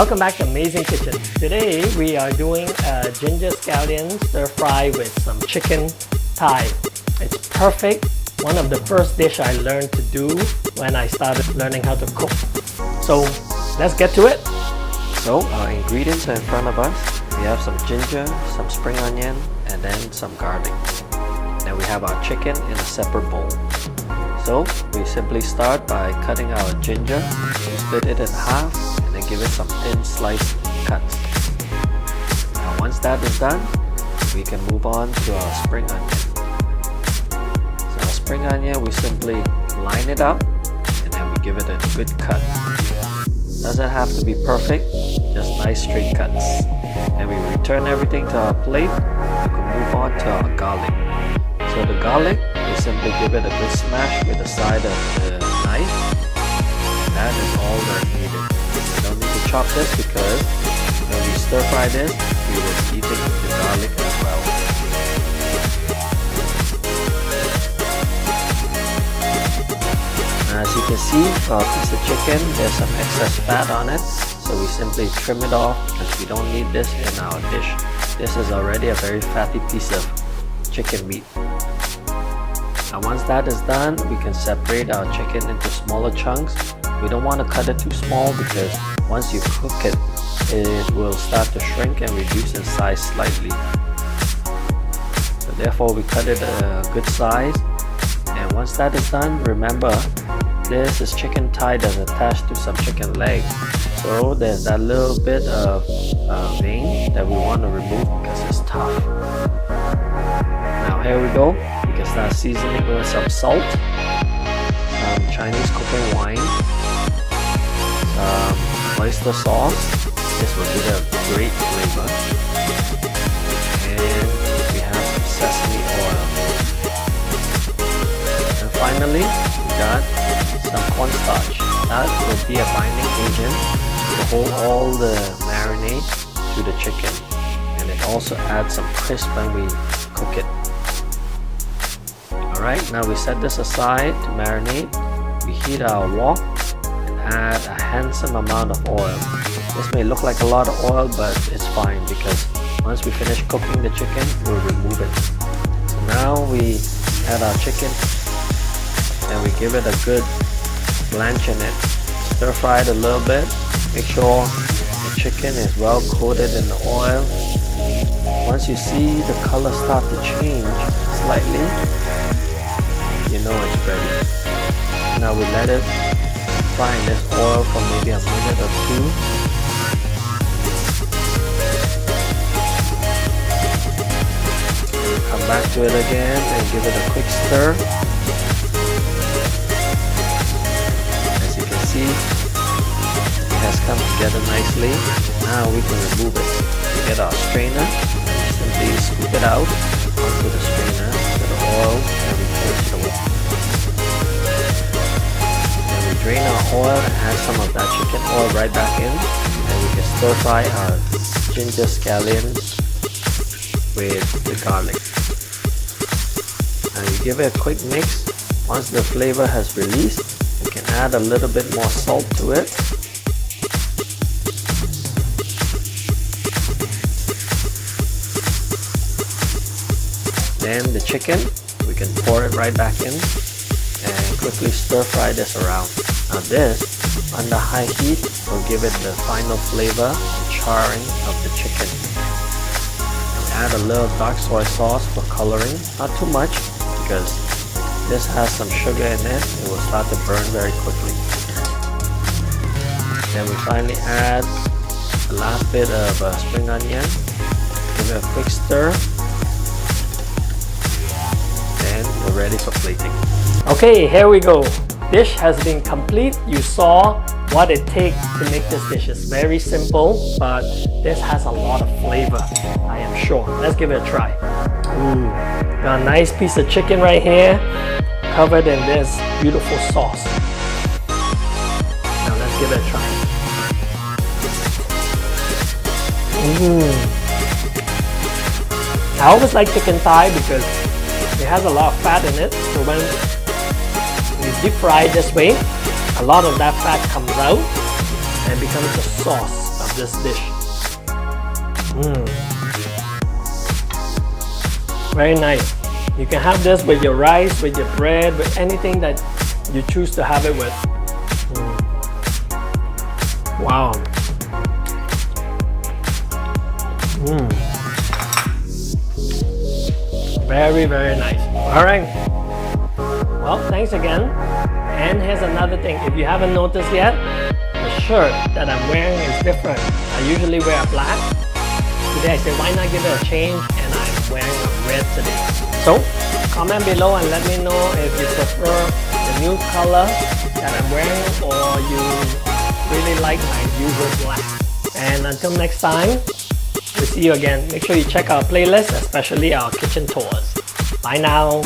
Welcome back to Amazing Kitchen. Today we are doing a ginger scallion stir fry with some chicken thigh. It's perfect. One of the first dish I learned to do when I started learning how to cook. So let's get to it. So our ingredients are in front of us. We have some ginger, some spring onion, and then some garlic. Then we have our chicken in a separate bowl. So we simply start by cutting our ginger, split it in half, and then give it some thin sliced cuts. Now once that is done, we can move on to our spring onion. So our spring onion, we simply line it up, and then we give it a good cut. Doesn't have to be perfect, just nice straight cuts. And we return everything to our plate. We can move on to our garlic. So the garlic, we simply give it a good smash with the side of the knife. That is all that needed. We don't need to chop this because when we stir fry this, we will be eating the garlic as well. Now, as you can see, for our piece of chicken, there's some excess fat on it. So we simply trim it off because we don't need this in our dish. This is already a very fatty piece of chicken meat. Now once that is done, we can separate our chicken into smaller chunks. We don't want to cut it too small because once you cook it, it will start to shrink and reduce in size slightly. So therefore we cut it a good size. And once that is done, remember this is chicken thigh that's attached to some chicken leg. So there's that little bit of vein that we want to remove because it's tough. Now here we go. We can start seasoning with some salt, some Chinese cooking wine, some oyster sauce. This will give it a great flavor. And we have some sesame oil. And finally, we got some cornstarch. That will be a binding agent to hold all the marinade to the chicken. And it also adds some crisp when we cook it. Alright, now we set this aside to marinate. We heat our wok and add a handsome amount of oil. This may look like a lot of oil, but it's fine because once we finish cooking the chicken, we'll remove it. So now we add our chicken and we give it a good blanch in it. Stir fry it a little bit. Make sure the chicken is well coated in the oil. Once you see the color start to change slightly, you know it's ready. Now we let it fry in this oil for maybe a minute or two. And come back to it again and give it a quick stir. As you can see, it has come together nicely. Now we can remove it. We get our strainer, simply scoop it out onto the strainer to the oil and return to the wok. Then we drain our oil and add some of that chicken oil right back in, and we can stir fry our ginger scallions with the garlic. And you give it a quick mix. Once the flavor has released, we can add a little bit more salt to it. Then the chicken, we can pour it right back in and quickly stir fry this around. Now this, under high heat, will give it the final flavor and charring of the chicken. And we add a little dark soy sauce for coloring, not too much because this has some sugar in it. It will start to burn very quickly. Then we finally add the last bit of spring onion. Give it a quick stir. And we're ready for plating. Okay, here we go. Dish has been complete. You saw what it takes to make this dish. It's very simple, but this has a lot of flavor, I am sure. Let's give it a try. Ooh, got a nice piece of chicken right here, covered in this beautiful sauce. Now let's give it a try. I always like chicken thigh because it has a lot of fat in it. So when you deep fry this way, a lot of that fat comes out and becomes a sauce, a of this dish. Very nice. You can have this with your rice, with your bread, with anything that you choose to have it with. Wow. Very, very nice. All right. Well, thanks again. And here's another thing. If you haven't noticed yet, the shirt that I'm wearing is different. I usually wear black. Today I said, why not give it a change? And I'm wearing red today. So, comment below and let me know if you prefer the new color that I'm wearing or you really like my usual black. And until next time, we'll see you again. Make sure you check our playlist, especially our kitchen tours. Bye now.